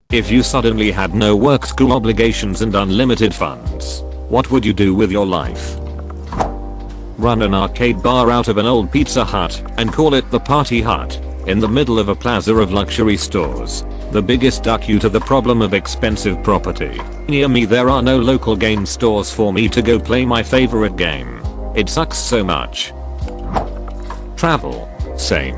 If you suddenly had no work, school obligations and unlimited funds, what would you do with your life? Run an arcade bar out of an old Pizza Hut and call it the Party Hut, in the middle of a plaza of luxury stores. The biggest duck you to the problem of expensive property. Near me there are no local game stores for me to go play my favorite game. It sucks so much. Travel. Same.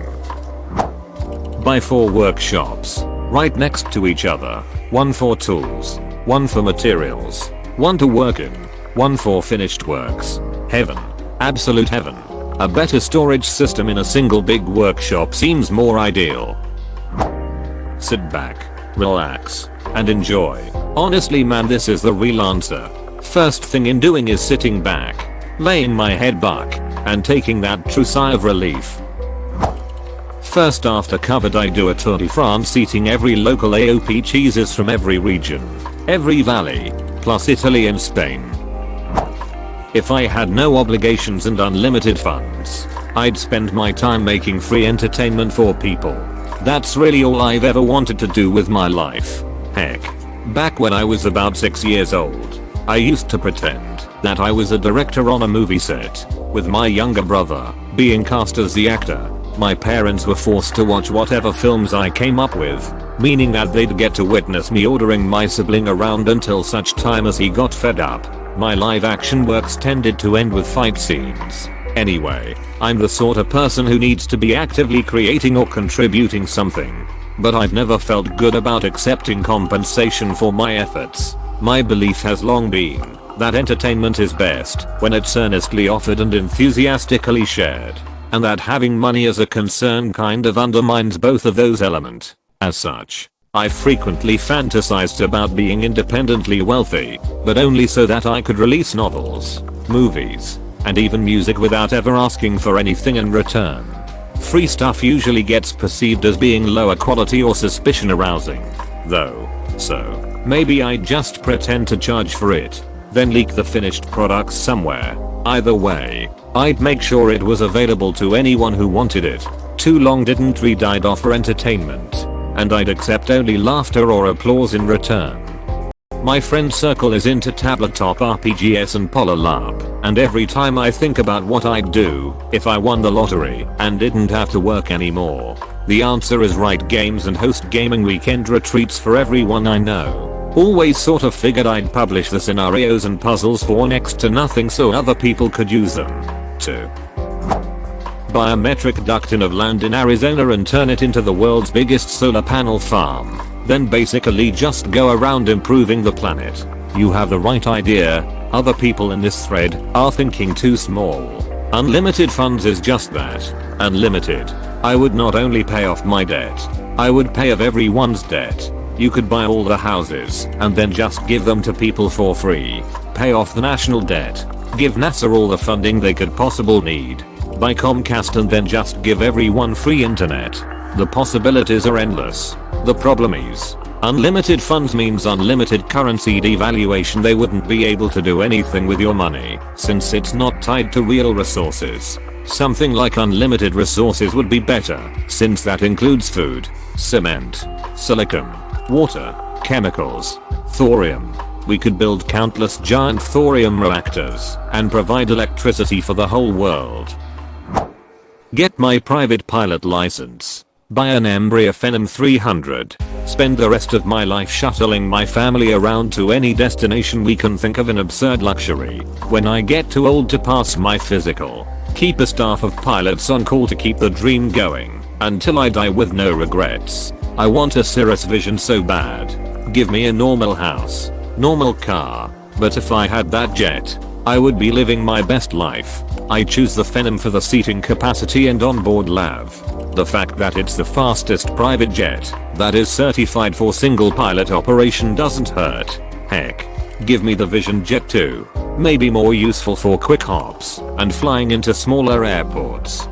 Buy 4 workshops, right next to each other. One for tools, one for materials, one to work in, one for finished works. Heaven. Absolute heaven. A better storage system in a single big workshop seems more ideal. Sit back, relax, and enjoy. Honestly man, this is the real answer. First thing in doing is sitting back, laying my head back, and taking that true sigh of relief. First after covered I do a tour de France eating every local AOP cheeses from every region, every valley, plus Italy and Spain. If I had no obligations and unlimited funds, I'd spend my time making free entertainment for people. That's really all I've ever wanted to do with my life. Heck, back when I was about 6 years old, I used to pretend that I was a director on a movie set, with my younger brother being cast as the actor. My parents were forced to watch whatever films I came up with, meaning that they'd get to witness me ordering my sibling around until such time as he got fed up. My live action works tended to end with fight scenes. Anyway, I'm the sort of person who needs to be actively creating or contributing something. But I've never felt good about accepting compensation for my efforts. My belief has long been that entertainment is best when it's earnestly offered and enthusiastically shared, and that having money as a concern kind of undermines both of those elements. As such, I frequently fantasized about being independently wealthy, but only so that I could release novels, movies, and even music without ever asking for anything in return. Free stuff usually gets perceived as being lower quality or suspicion arousing, though, so maybe I'd just pretend to charge for it, then leak the finished products somewhere. Either way, I'd make sure it was available to anyone who wanted it. Too long didn't read I'd offer entertainment, and I'd accept only laughter or applause in return. My friend circle is into tabletop RPGs and PolarLARP, and every time I think about what I'd do if I won the lottery and didn't have to work anymore, the answer is write games and host gaming weekend retreats for everyone I know. Always sort of figured I'd publish the scenarios and puzzles for next to nothing so other people could use them, too. Buy a metric ton of land in Arizona and turn it into the world's biggest solar panel farm. Then basically just go around improving the planet. You have the right idea, other people in this thread are thinking too small. Unlimited funds is just that, unlimited. I would not only pay off my debt, I would pay off everyone's debt. You could buy all the houses and then just give them to people for free. Pay off the national debt. Give NASA all the funding they could possibly need. Buy Comcast and then just give everyone free internet. The possibilities are endless. The problem is, unlimited funds means unlimited currency devaluation. They wouldn't be able to do anything with your money since it's not tied to real resources. Something like unlimited resources would be better, since that includes food, cement, silicon, water, chemicals, thorium. We could build countless giant thorium reactors and provide electricity for the whole world. Get my private pilot license. Buy an Embraer Phenom 300. Spend the rest of my life shuttling my family around to any destination we can think of in absurd luxury. When I get too old to pass my physical, keep a staff of pilots on call to keep the dream going until I die with no regrets. I want a Cirrus Vision so bad. Give me a normal house, normal car, but if I had that jet, I would be living my best life. I choose the Phenom for the seating capacity and onboard lav. The fact that it's the fastest private jet that is certified for single pilot operation doesn't hurt. Heck, give me the Vision Jet too. Maybe more useful for quick hops and flying into smaller airports.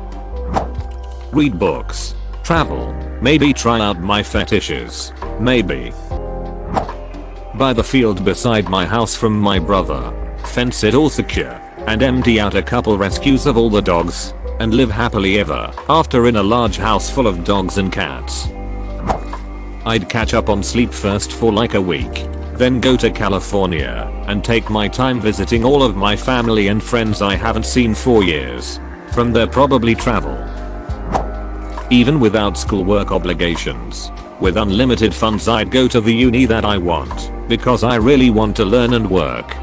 Read books. Travel. Maybe try out my fetishes. Maybe. Buy the field beside my house from my brother. Fence it all secure and empty out a couple rescues of all the dogs and live happily ever after in a large house full of dogs and cats. I'd catch up on sleep first for like a week. Then go to California and take my time visiting all of my family and friends I haven't seen for years. From there probably travel. Even without schoolwork obligations. With unlimited funds I'd go to the uni that I want, because I really want to learn and work.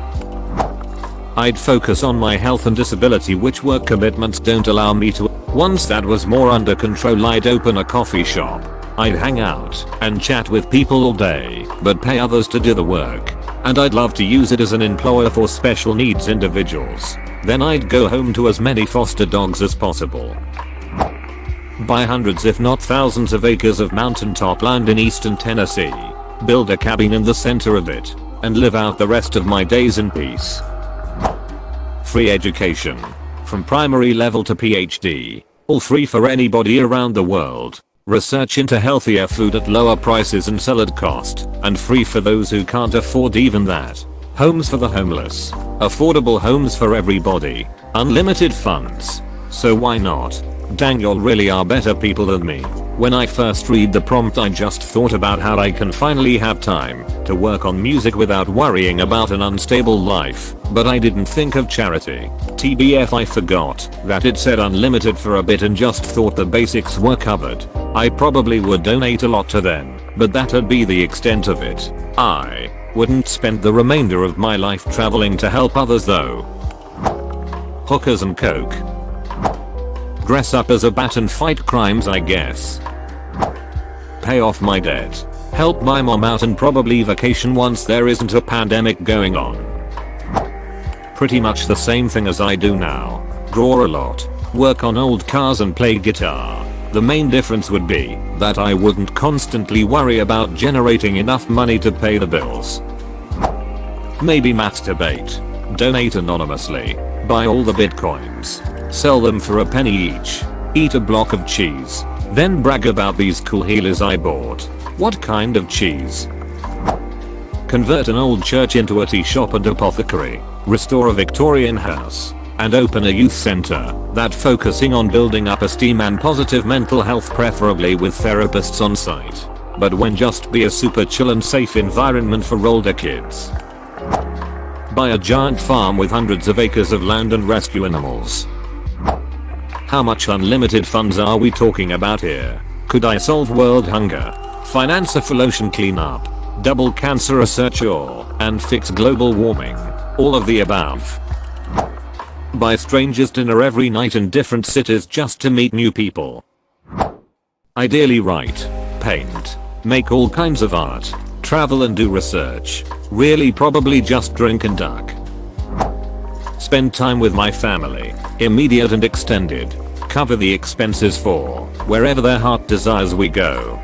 I'd focus on my health and disability which work commitments don't allow me to. Once that was more under control I'd open a coffee shop. I'd hang out and chat with people all day, but pay others to do the work. And I'd love to use it as an employer for special needs individuals. Then I'd go home to as many foster dogs as possible. Buy hundreds if not thousands of acres of mountaintop land in eastern Tennessee. Build a cabin in the center of it. And live out the rest of my days in peace. Free education. From primary level to PhD. All free for anybody around the world. Research into healthier food at lower prices and sell at cost. And free for those who can't afford even that. Homes for the homeless. Affordable homes for everybody. Unlimited funds. So why not? Dang, y'all really are better people than me. When I first read the prompt I just thought about how I can finally have time to work on music without worrying about an unstable life, but I didn't think of charity. TBF, I forgot that it said unlimited for a bit and just thought the basics were covered. I probably would donate a lot to them, but that'd be the extent of it. I wouldn't spend the remainder of my life traveling to help others though. Hookers and coke. Dress up as a bat and fight crimes I guess. Pay off my debt. Help my mom out and probably vacation once there isn't a pandemic going on. Pretty much the same thing as I do now. Draw a lot. Work on old cars and play guitar. The main difference would be that I wouldn't constantly worry about generating enough money to pay the bills. Maybe masturbate. Donate anonymously. Buy all the bitcoins. Sell them for a penny each. Eat a block of cheese. Then brag about these cool healers I bought. What kind of cheese? Convert an old church into a tea shop and apothecary. Restore a Victorian house. And open a youth center that focusing on building up esteem and positive mental health, preferably with therapists on site. But when just be a super chill and safe environment for older kids. Buy a giant farm with hundreds of acres of land and rescue animals. How much unlimited funds are we talking about here? Could I solve world hunger? Finance a full ocean cleanup? Double cancer research and fix global warming? All of the above. Buy strangers dinner every night in different cities just to meet new people. Ideally write, paint, make all kinds of art, travel and do research. Really probably just drink and duck. Spend time with my family, immediate and extended. Cover the expenses for wherever their heart desires we go.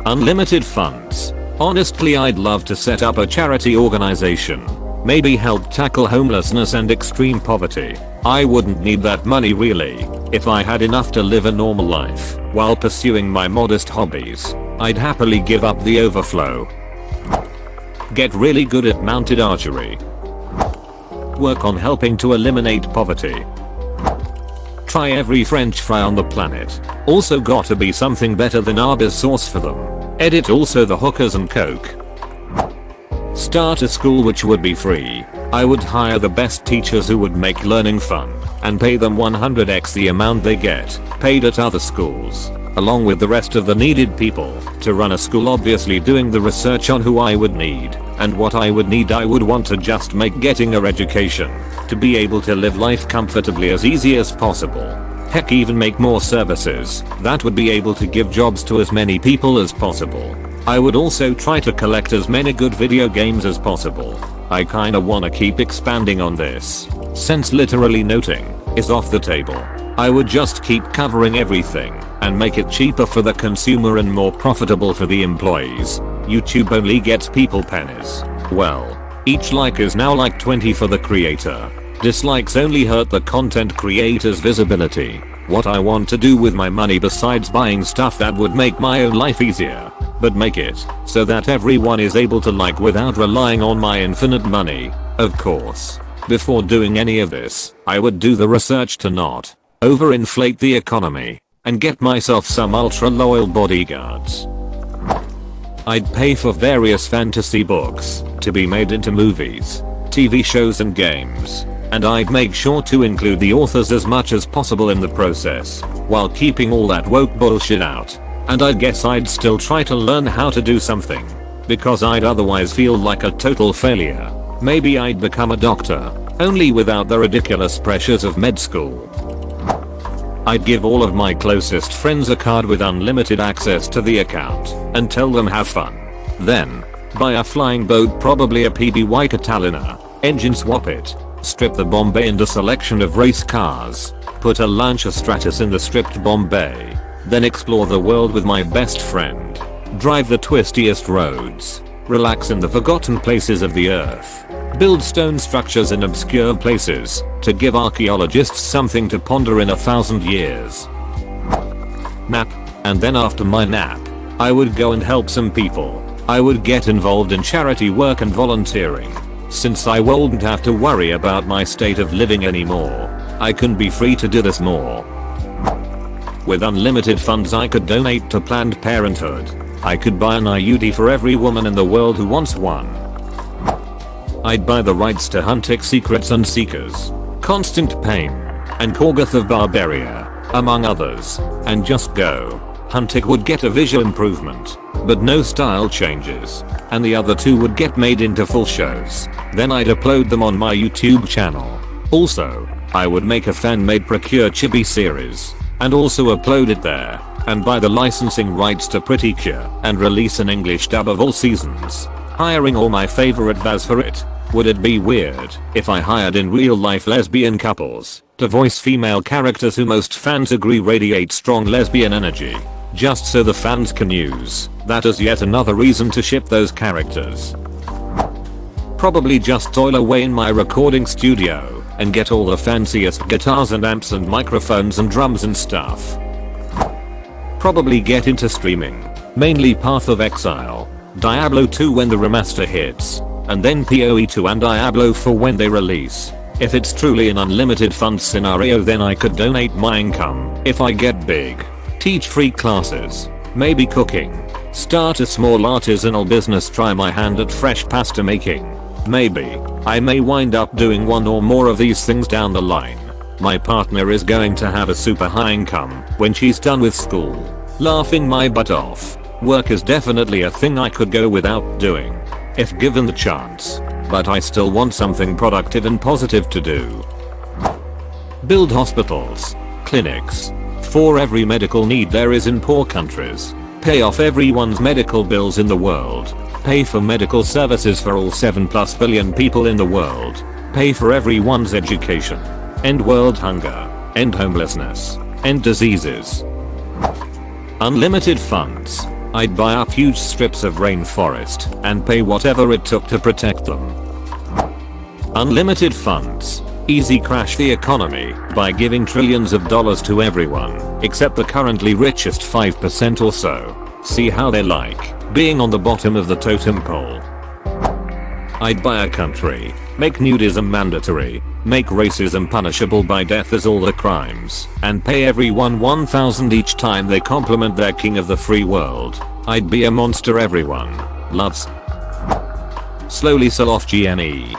Unlimited funds. Honestly, I'd love to set up a charity organization. Maybe help tackle homelessness and extreme poverty. I wouldn't need that money really. If I had enough to live a normal life while pursuing my modest hobbies, I'd happily give up the overflow. Get really good at mounted archery. Work on helping to eliminate poverty. Try every french fry on the planet. Also gotta be something better than Arby's sauce for them. Edit also the hookers and coke. Start a school which would be free. I would hire the best teachers who would make learning fun and pay them 100x the amount they get paid at other schools, along with the rest of the needed people to run a school, obviously doing the research on who I would need and what I would need. I would want to just make getting our education to be able to live life comfortably as easy as possible. Heck, even make more services that would be able to give jobs to as many people as possible. I would also try to collect as many good video games as possible. I kinda wanna keep expanding on this, since literally nothing is off the table. I would just keep covering everything and make it cheaper for the consumer and more profitable for the employees. YouTube only gets people pennies. Well, each like is now like 20 for the creator. Dislikes only hurt the content creator's visibility. What I want to do with my money, besides buying stuff that would make my own life easier, but make it so that everyone is able to like without relying on my infinite money, of course. Before doing any of this, I would do the research to not overinflate the economy and get myself some ultra loyal bodyguards. I'd pay for various fantasy books to be made into movies, TV shows and games, and I'd make sure to include the authors as much as possible in the process, while keeping all that woke bullshit out. And I guess I'd still try to learn how to do something, because I'd otherwise feel like a total failure. Maybe I'd become a doctor, only without the ridiculous pressures of med school. I'd give all of my closest friends a card with unlimited access to the account, and tell them have fun. Then, buy a flying boat, probably a PBY Catalina, engine swap it, strip the Bombay into selection of race cars, put a Lancia Stratus in the stripped Bombay, then explore the world with my best friend, drive the twistiest roads, relax in the forgotten places of the earth, build stone structures in obscure places to give archaeologists something to ponder in 1,000 years. Nap, and then after my nap, I would go and help some people. I would get involved in charity work and volunteering, since I wouldn't have to worry about my state of living anymore. I can be free to do this more. With unlimited funds I could donate to Planned Parenthood. I could buy an IUD for every woman in the world who wants one. I'd buy the rights to Huntic Secrets and Seekers, Constant Pain, and Korgoth of Barbaria, among others, and just go. Huntic would get a visual improvement, but no style changes, and the other two would get made into full shows. Then I'd upload them on my YouTube channel. Also, I would make a fan-made Procure Chibi series, and also upload it there, and buy the licensing rights to Pretty Cure, and release an English dub of all seasons, hiring all my favorite Vaz for it. Would it be weird if I hired in real life lesbian couples to voice female characters who most fans agree radiate strong lesbian energy, just so the fans can use that as yet another reason to ship those characters? Probably just toil away in my recording studio and get all the fanciest guitars and amps and microphones and drums and stuff. Probably get into streaming, mainly Path of Exile, Diablo 2 when the remaster hits, and then PoE 2 and Diablo 4 when they release. If it's truly an unlimited funds scenario, then I could donate my income if I get big, teach free classes, maybe cooking, start a small artisanal business, try my hand at fresh pasta making. Maybe I may wind up doing one or more of these things down the line. My partner is going to have a super high income when she's done with school, laughing my butt off. Work is definitely a thing I could go without doing, if given the chance, but I still want something productive and positive to do. Build hospitals, clinics, for every medical need there is in poor countries. Pay off everyone's medical bills in the world. Pay for medical services for all 7+ billion people in the world. Pay for everyone's education. End world hunger. End homelessness. End diseases. Unlimited funds. I'd buy up huge strips of rainforest and pay whatever it took to protect them. Unlimited funds. Easy crash the economy by giving trillions of dollars to everyone except the currently richest 5% or so. See how they like being on the bottom of the totem pole. I'd buy a country, make nudism mandatory, make racism punishable by death as all the crimes, and pay everyone 1,000 each time they compliment their king of the free world. I'd be a monster everyone loves. Slowly sell off GME.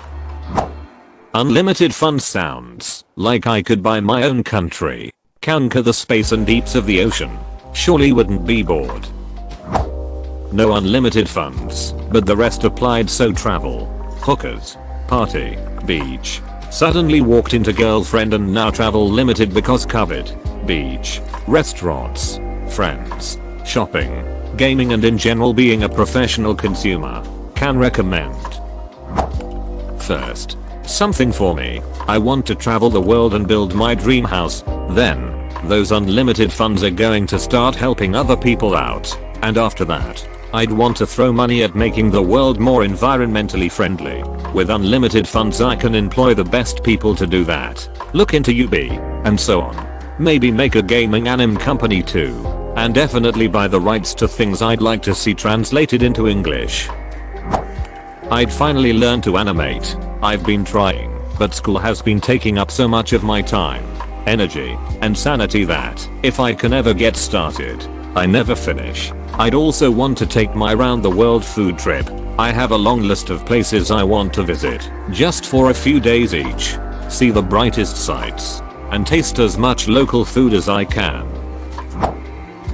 Unlimited fund sounds like I could buy my own country, conquer the space and deeps of the ocean. Surely wouldn't be bored. No unlimited funds, but the rest applied, so travel, hookers, party, beach. Suddenly walked into girlfriend and now travel limited because COVID, beach, restaurants, friends, shopping, gaming and in general being a professional consumer. Can recommend. First, something for me. I want to travel the world and build my dream house. Then, those unlimited funds are going to start helping other people out. And after that, I'd want to throw money at making the world more environmentally friendly. With unlimited funds I can employ the best people to do that. Look into UB, and so on. Maybe make a gaming anime company too. And definitely buy the rights to things I'd like to see translated into English. I'd finally learn to animate. I've been trying, but school has been taking up so much of my time, energy, and sanity that if I can ever get started, I never finish. I'd also want to take my round the world food trip. I have a long list of places I want to visit, just for a few days each. See the brightest sights, and taste as much local food as I can.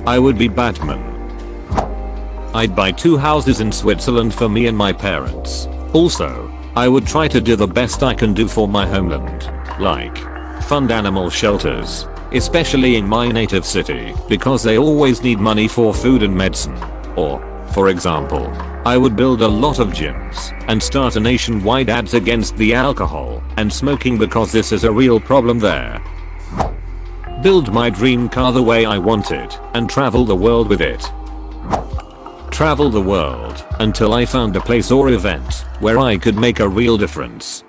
I would be Batman. I'd buy 2 houses in Switzerland for me and my parents. Also, I would try to do the best I can do for my homeland, like fund animal shelters, especially in my native city, because they always need money for food and medicine. Or, for example, I would build a lot of gyms and start a nationwide ads against the alcohol and smoking because this is a real problem there. Build my dream car the way I want it and travel the world with it. Travel the world until I found a place or event where I could make a real difference.